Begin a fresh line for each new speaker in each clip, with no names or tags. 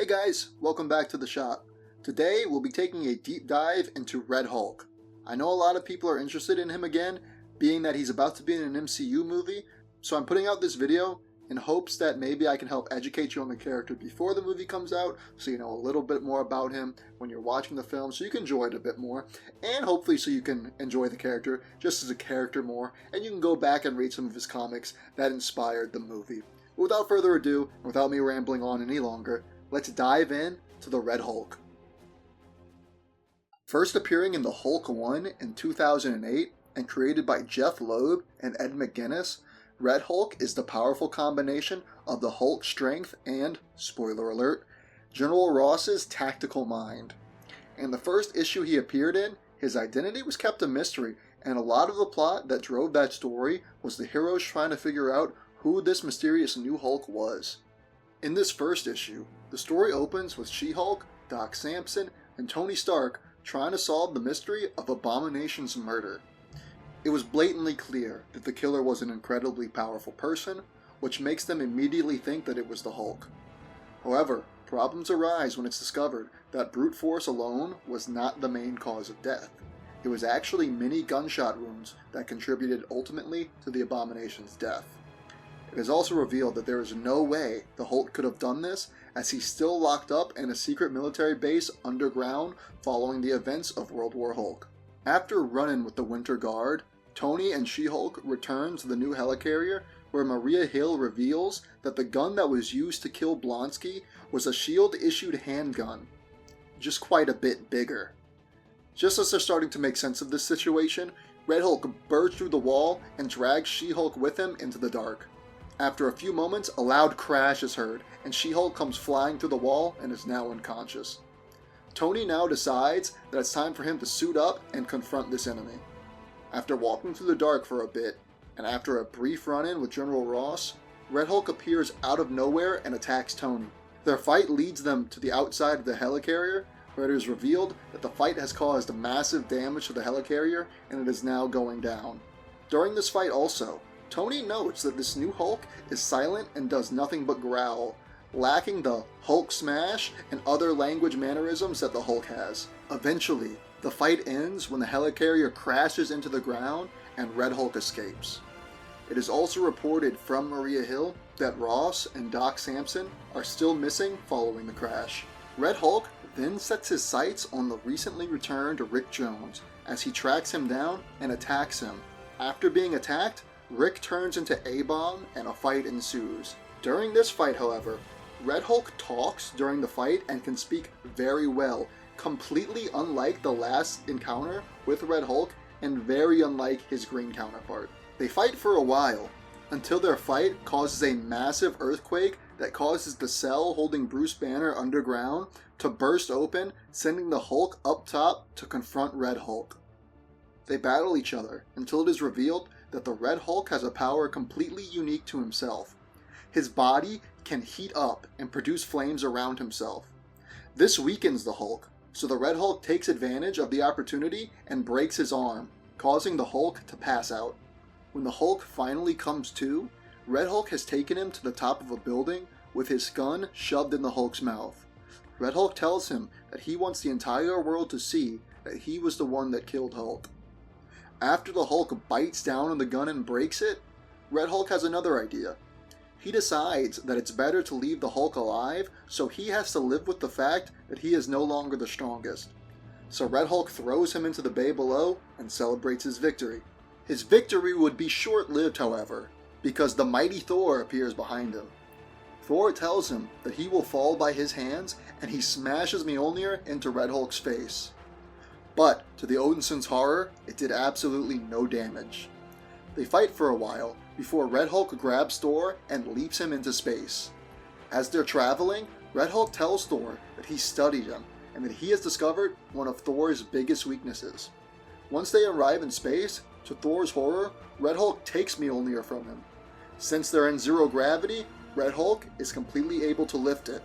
Hey guys, welcome back to the shop. Today we'll be taking a deep dive into Red Hulk. I know a lot of people are interested in him again, being that he's about to be in an MCU movie, so I'm putting out this video in hopes that maybe I can help educate you on the character before the movie comes out, so you know a little bit more about him when you're watching the film, so you can enjoy it a bit more, and hopefully so you can enjoy the character just as a character more, and you can go back and read some of his comics that inspired the movie. But without further ado, and without me rambling on any longer, let's dive in to the Red Hulk. First appearing in the Hulk 1 in 2008 and created by Jeff Loeb and Ed McGuinness, Red Hulk is the powerful combination of the Hulk's strength and, spoiler alert, General Ross's tactical mind. In the first issue he appeared in, his identity was kept a mystery, and a lot of the plot that drove that story was the heroes trying to figure out who this mysterious new Hulk was. In this first issue, the story opens with She-Hulk, Doc Samson, and Tony Stark trying to solve the mystery of Abomination's murder. It was blatantly clear that the killer was an incredibly powerful person, which makes them immediately think that it was the Hulk. However, problems arise when it's discovered that brute force alone was not the main cause of death. It was actually many gunshot wounds that contributed ultimately to the Abomination's death. It is also revealed that there is no way the Hulk could have done this, as he's still locked up in a secret military base underground following the events of World War Hulk. After running with the Winter Guard, Tony and She-Hulk return to the new helicarrier, where Maria Hill reveals that the gun that was used to kill Blonsky was a S.H.I.E.L.D.-issued handgun, just quite a bit bigger. Just as they're starting to make sense of this situation, Red Hulk bursts through the wall and drags She-Hulk with him into the dark. After a few moments, a loud crash is heard, and She-Hulk comes flying through the wall and is now unconscious. Tony now decides that it's time for him to suit up and confront this enemy. After walking through the dark for a bit, and after a brief run-in with General Ross, Red Hulk appears out of nowhere and attacks Tony. Their fight leads them to the outside of the helicarrier, where it is revealed that the fight has caused massive damage to the helicarrier and it is now going down. During this fight also, Tony notes that this new Hulk is silent and does nothing but growl, lacking the Hulk smash and other language mannerisms that the Hulk has. Eventually, the fight ends when the helicarrier crashes into the ground and Red Hulk escapes. It is also reported from Maria Hill that Ross and Doc Samson are still missing following the crash. Red Hulk then sets his sights on the recently returned Rick Jones as he tracks him down and attacks him. After being attacked, Rick turns into A-Bomb and a fight ensues. During this fight, however, Red Hulk talks during the fight and can speak very well, completely unlike the last encounter with Red Hulk and very unlike his green counterpart. They fight for a while, until their fight causes a massive earthquake that causes the cell holding Bruce Banner underground to burst open, sending the Hulk up top to confront Red Hulk. They battle each other until it is revealed that the Red Hulk has a power completely unique to himself. His body can heat up and produce flames around himself. This weakens the Hulk, so the Red Hulk takes advantage of the opportunity and breaks his arm, causing the Hulk to pass out. When the Hulk finally comes to, Red Hulk has taken him to the top of a building with his gun shoved in the Hulk's mouth. Red Hulk tells him that he wants the entire world to see that he was the one that killed Hulk. After the Hulk bites down on the gun and breaks it, Red Hulk has another idea. He decides that it's better to leave the Hulk alive, so he has to live with the fact that he is no longer the strongest. So Red Hulk throws him into the bay below and celebrates his victory. His victory would be short-lived, however, because the mighty Thor appears behind him. Thor tells him that he will fall by his hands, and he smashes Mjolnir into Red Hulk's face. But, to the Odinson's horror, it did absolutely no damage. They fight for a while, before Red Hulk grabs Thor and leaps him into space. As they're traveling, Red Hulk tells Thor that he studied him, and that he has discovered one of Thor's biggest weaknesses. Once they arrive in space, to Thor's horror, Red Hulk takes Mjolnir from him. Since they're in zero gravity, Red Hulk is completely able to lift it.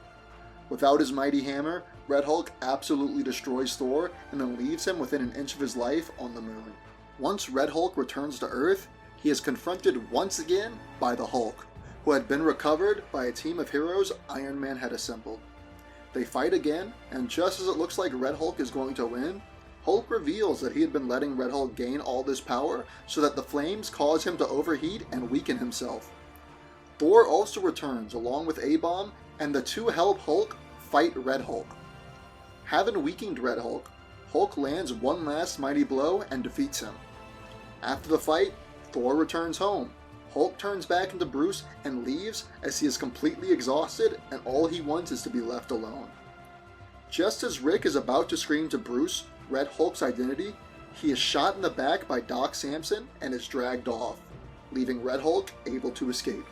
Without his mighty hammer, Red Hulk absolutely destroys Thor and then leaves him within an inch of his life on the moon. Once Red Hulk returns to Earth, he is confronted once again by the Hulk, who had been recovered by a team of heroes Iron Man had assembled. They fight again, and just as it looks like Red Hulk is going to win, Hulk reveals that he had been letting Red Hulk gain all this power so that the flames cause him to overheat and weaken himself. Thor also returns along with A-Bomb, and the two help Hulk fight Red Hulk. Having weakened Red Hulk, Hulk lands one last mighty blow and defeats him. After the fight, Thor returns home. Hulk turns back into Bruce and leaves as he is completely exhausted and all he wants is to be left alone. Just as Rick is about to scream to Bruce Red Hulk's identity, he is shot in the back by Doc Samson and is dragged off, leaving Red Hulk able to escape.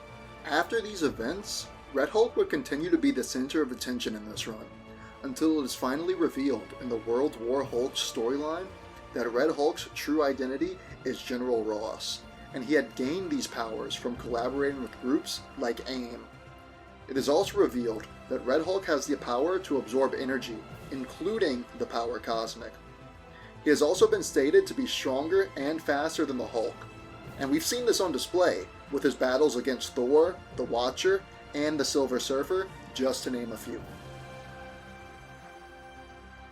After these events, Red Hulk would continue to be the center of attention in this run, until it is finally revealed in the World War Hulk storyline that Red Hulk's true identity is General Ross, and he had gained these powers from collaborating with groups like AIM. It is also revealed that Red Hulk has the power to absorb energy, including the power cosmic. He has also been stated to be stronger and faster than the Hulk, and we've seen this on display with his battles against Thor, the Watcher, and the Silver Surfer, just to name a few.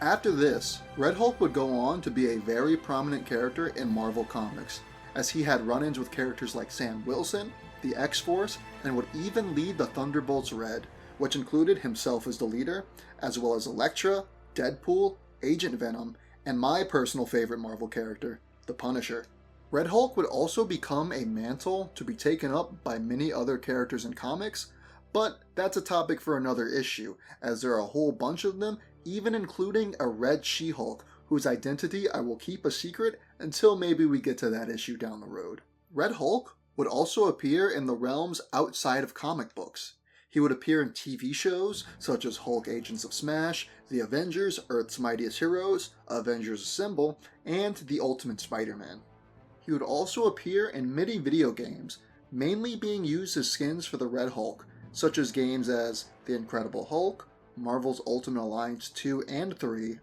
After this, Red Hulk would go on to be a very prominent character in Marvel Comics, as he had run-ins with characters like Sam Wilson, the X-Force, and would even lead the Thunderbolts Red, which included himself as the leader, as well as Elektra, Deadpool, Agent Venom, and my personal favorite Marvel character, the Punisher. Red Hulk would also become a mantle to be taken up by many other characters in comics, but that's a topic for another issue, as there are a whole bunch of them, even including a Red She-Hulk, whose identity I will keep a secret until maybe we get to that issue down the road. Red Hulk would also appear in the realms outside of comic books. He would appear in TV shows such as Hulk Agents of Smash, The Avengers, Earth's Mightiest Heroes, Avengers Assemble, and The Ultimate Spider-Man. He would also appear in many video games, mainly being used as skins for the Red Hulk, such as games as The Incredible Hulk, Marvel's Ultimate Alliance 2 and 3,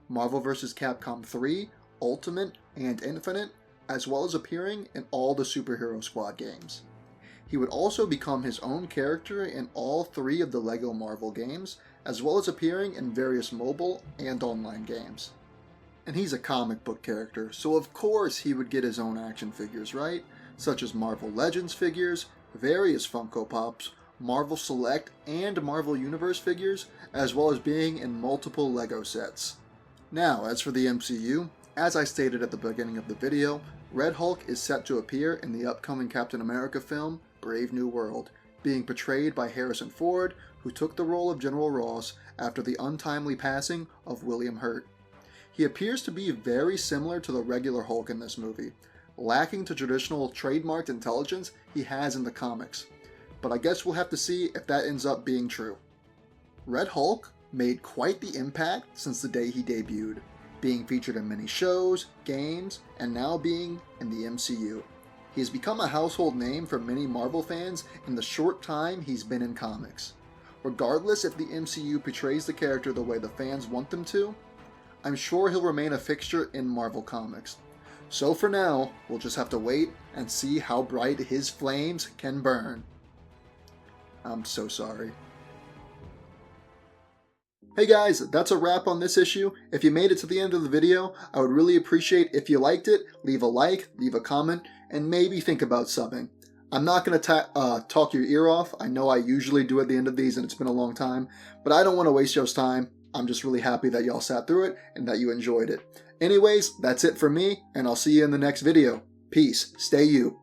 Marvel vs. Capcom 3, Ultimate, and Infinite, as well as appearing in all the Superhero Squad games. He would also become his own character in all 3 of the LEGO Marvel games, as well as appearing in various mobile and online games. And he's a comic book character, so of course he would get his own action figures, right? Such as Marvel Legends figures, various Funko Pops, Marvel Select and Marvel Universe figures, as well as being in multiple LEGO sets. Now, as for the MCU, as I stated at the beginning of the video, Red Hulk is set to appear in the upcoming Captain America film, Brave New World, being portrayed by Harrison Ford, who took the role of General Ross after the untimely passing of William Hurt. He appears to be very similar to the regular Hulk in this movie, lacking the traditional trademarked intelligence he has in the comics. But I guess we'll have to see if that ends up being true. Red Hulk made quite the impact since the day he debuted, being featured in many shows, games, and now being in the MCU. He has become a household name for many Marvel fans in the short time he's been in comics. Regardless if the MCU portrays the character the way the fans want them to, I'm sure he'll remain a fixture in Marvel Comics. So for now, we'll just have to wait and see how bright his flames can burn. I'm so sorry. Hey guys, that's a wrap on this issue. If you made it to the end of the video, I would really appreciate if you liked it, leave a like, leave a comment, and maybe think about subbing. I'm not going to talk your ear off. I know I usually do at the end of these and it's been a long time, but I don't want to waste y'all's time. I'm just really happy that y'all sat through it and that you enjoyed it. Anyways, that's it for me, and I'll see you in the next video. Peace. Stay you.